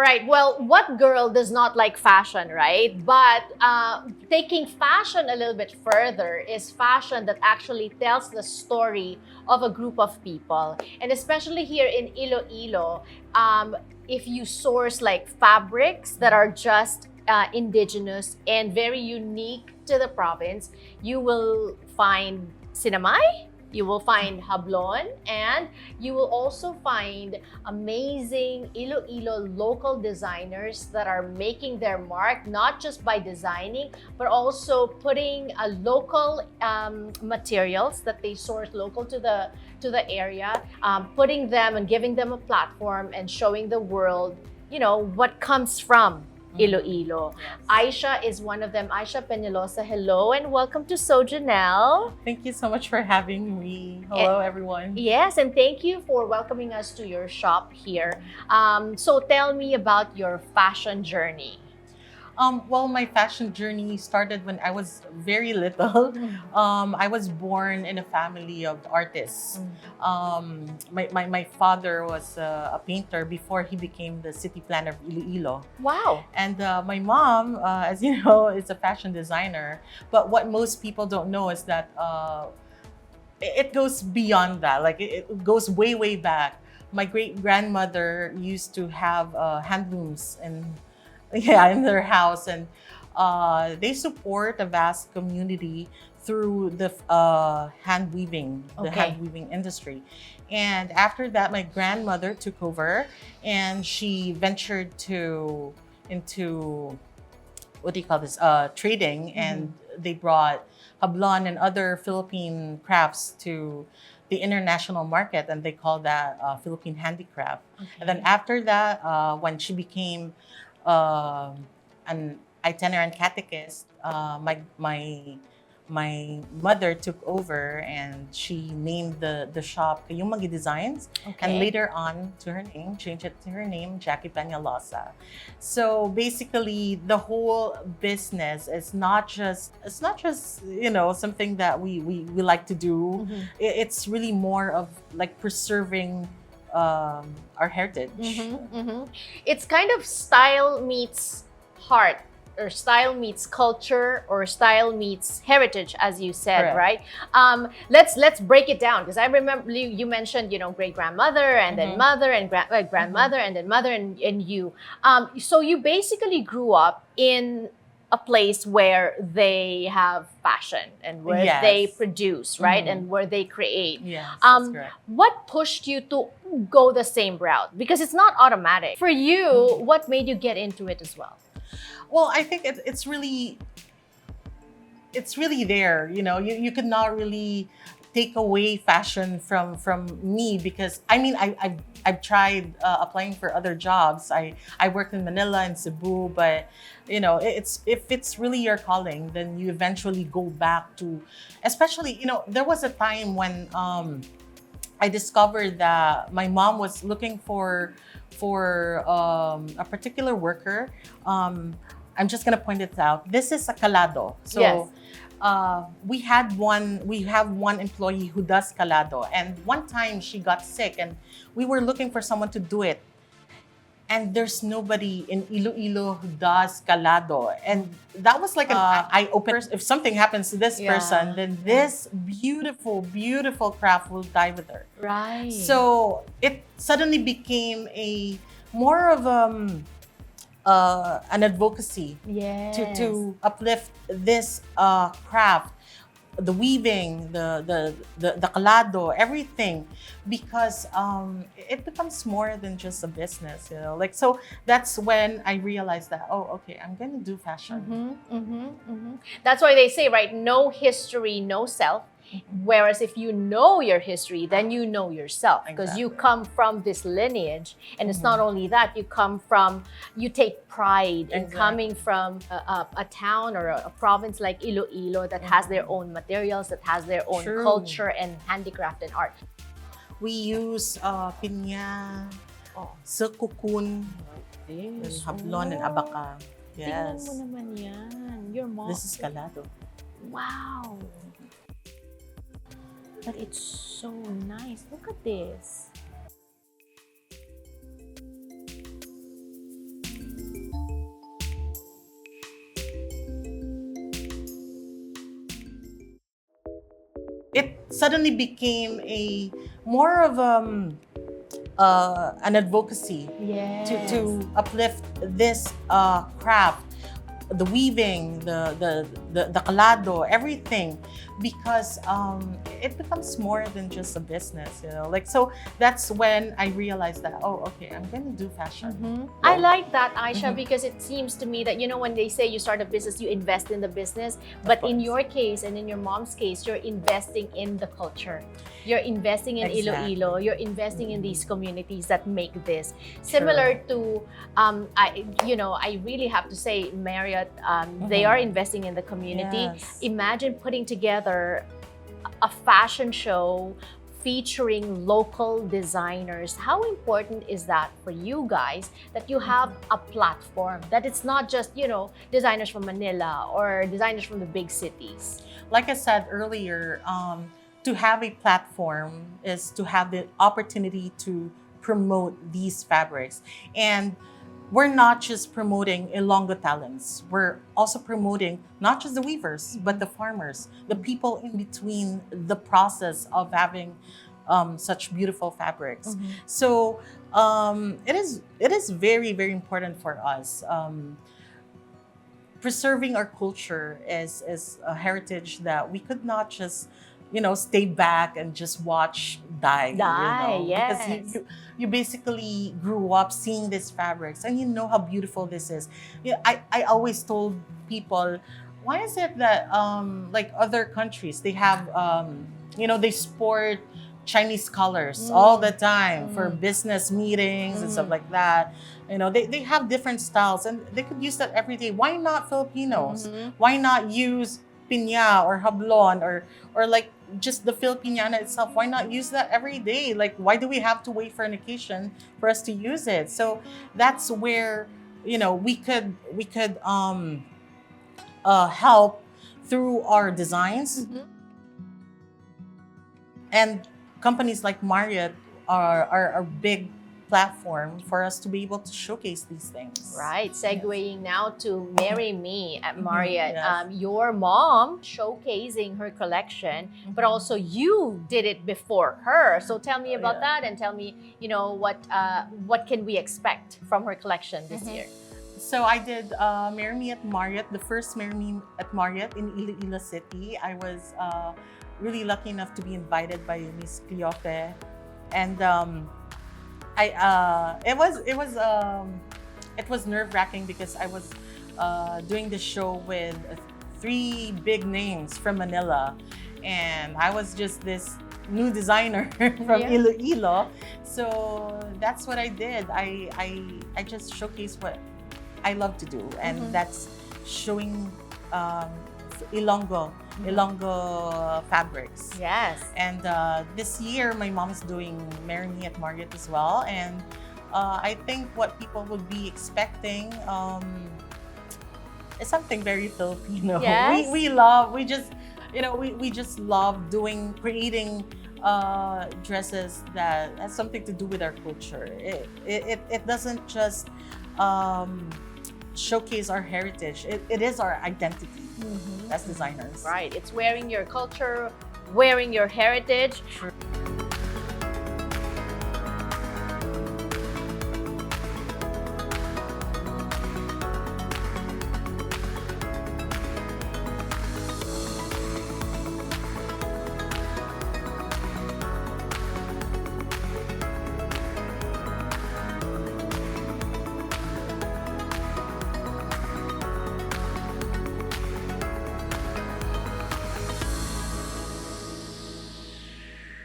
right. Well, what girl does not like fashion, right? But taking fashion a little bit further is fashion that actually tells the story of a group of people. And especially here in Iloilo, if you source like fabrics that are just indigenous and very unique to the province, you will find sinamay, you will find hablon, and you will also find amazing Iloilo local designers that are making their mark not just by designing but also putting a local materials that they source local to the area, putting them and giving them a platform and showing the world, you know, what comes from Iloilo. Yes. Aisha is one of them. Aisha Peñalosa, hello and welcome to Sojanelle. Thank you so much for having me. Hello, everyone. Yes, and thank you for welcoming us to your shop here. So tell me about your fashion journey. Well, my fashion journey started when I was very little. I was born in a family of artists. My father was a painter before he became the city planner of Iloilo. Wow. And my mom, as you know, is a fashion designer. But what most people don't know is that it goes beyond that. Like it goes way, way back. My great grandmother used to have handlooms and in their house, and they support a vast community through the hand weaving, the Okay. hand weaving industry. And after that, my grandmother took over, and she ventured into what do you call this? Trading, and they brought hablon and other Philippine crafts to the international market, and they call that Philippine handicraft. And then after that, when she became an itinerant catechist, my mother took over and she named the shop Kayumagi Designs, and later on to her name, changed it to her name, Aisha Peñalosa. So basically, the whole business is not just you know something that we like to do. It's really more of like preserving our heritage. It's kind of style meets heart, or style meets culture, or style meets heritage, as you said. Correct. Right? Let's break it down, because I remember you mentioned, you know, great grandmother and then mother and grandmother and then mother and you. So you basically grew up in a place where they have fashion and where Yes. they produce, right, and where they create. Yes, that's correct. What pushed you to go the same route? Because it's not automatic. For you, what made you get into it as well? Well, I think it's really there. You know, you could not really take away fashion from me, because I mean I've tried applying for other jobs. I worked in Manila and Cebu, but you know, if it's really your calling, then you eventually go back to, especially, you know, there was a time when I discovered that my mom was looking for a particular worker. I'm just gonna point it out. This is a calado. So Yes. we have one employee who does calado, and one time she got sick, and we were looking for someone to do it. And there's nobody in Iloilo who does calado. And that was like an eye-opener. If something happens to this person, then this beautiful, beautiful craft will die with her. Right. So it suddenly became a more of an advocacy yes. to uplift this craft, the weaving, the calado, everything, because it becomes more than just a business, you know. Like, so that's when I realized that, oh, okay, I'm gonna do fashion. That's why they say, right, no history, no self. Whereas if you know your history, then you know yourself, because you come from this lineage. And it's not only that, you take pride in coming from a town or a province like Iloilo that has their own materials, that has their own culture and handicraft and art. We use pinya, silk cocoon, and hablon and abaka. Yes. Tingnan mo naman yan. Your mom. This is calado. Wow. But it's so nice. Look at this. it suddenly became a more of an advocacy Yes. to uplift this craft, the weaving, the calado, everything, because it becomes more than just a business, you know. Like, so that's when I realized that, oh, okay, I'm gonna do fashion. I like that, Aisha, Mhm. because it seems to me that, you know, when they say you start a business, you invest in the business. But in course. your case and in your mom's case, you're investing in the culture. You're investing in Exactly. Iloilo. You're investing in these communities that make this. Similar to, I really have to say, Marriott, they are investing in the community. Yes. Imagine putting together a fashion show featuring local designers. How important is that for you guys, that you have a platform, that it's not just, you know, designers from Manila or designers from the big cities? Like I said earlier, to have a platform is to have the opportunity to promote these fabrics. And we're not just promoting Ilonggo talents. We're also promoting not just the weavers, but the farmers, the people in between the process of having such beautiful fabrics. So it is very, very important for us. Preserving our culture is a heritage that we could not just, you know, stay back and just watch die. Die, You know, because yes. you basically grew up seeing these fabrics and you know how beautiful this is. Yeah, I always told people, why is it that like other countries they have they sport Chinese colors all the time for business meetings and stuff like that. You know, they have different styles and they could use that every day. Why not Filipinos? Why not use piña or hablon or like just the Filipiniana itself? Why not use that every day? Like, why do we have to wait for an occasion for us to use it? So that's where, you know, we could help through our designs. And companies like Marriott are a big platform for us to be able to showcase these things. Right. Segueing now to Marry Me at Marriott. Yes. Your mom showcasing her collection, but also you did it before her. So tell me about Yeah. that and tell me, you know, what can we expect from her collection this year? So I did Marry Me at Marriott, the first Marry Me at Marriott in Iloilo City. I was really lucky enough to be invited by Miss Cleofe, and it was nerve wracking because I was doing the show with three big names from Manila, and I was just this new designer from Yeah. Iloilo. So that's what I did. I just showcased what I love to do, and that's showing Ilonggo fabrics. Yes. And this year, my mom's doing Marry Me at Marriott as well. And I think what people would be expecting is something very Filipino. Yes. We just love creating dresses that has something to do with our culture. It doesn't just showcase our heritage. It is our identity as designers. Right. It's wearing your culture, wearing your heritage.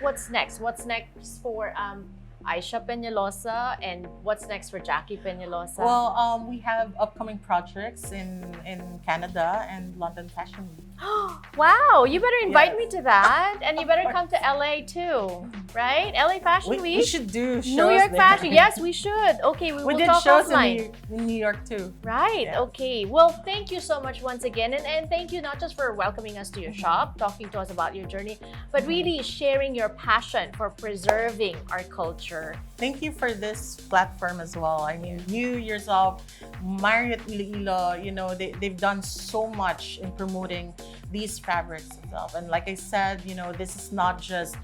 What's next? What's next for Aisha Peñalosa, and what's next for Jackie Peñalosa? Well, we have upcoming projects in Canada and London Fashion Week. Wow, you better invite Yes. me to that, and you better come to LA too, right? LA Fashion Week. We should do shows New York there. Fashion. Yes, we should. Okay, we We will did talk shows offline. in New York too. Right. Yes. Okay. Well, thank you so much once again. And thank you not just for welcoming us to your shop, talking to us about your journey, but really sharing your passion for preserving our culture. Thank you for this platform as well. I mean, you yourself, Marriott Iloilo, you know, they've done so much in promoting these fabrics itself. And like I said, you know, this is not just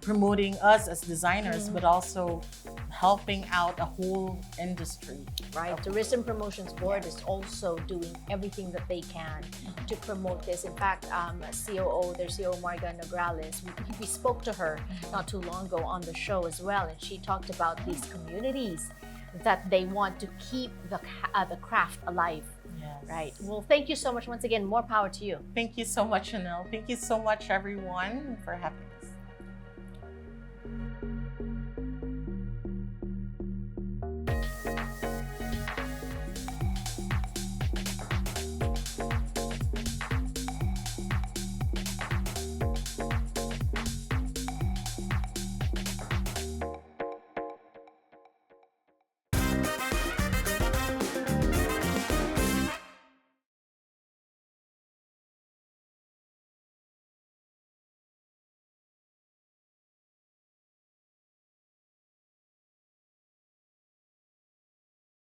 promoting us as designers, but also helping out a whole industry. Right. Tourism Promotions Board is also doing everything that they can to promote this. In fact, COO, their COO Marga Nograles, we spoke to her not too long ago on the show as well, and she talked about these communities that they want to keep the craft alive. Yes. Right. Well, thank you so much once again. More power to you. Thank you so much, Chanel. Thank you so much, everyone, for having me.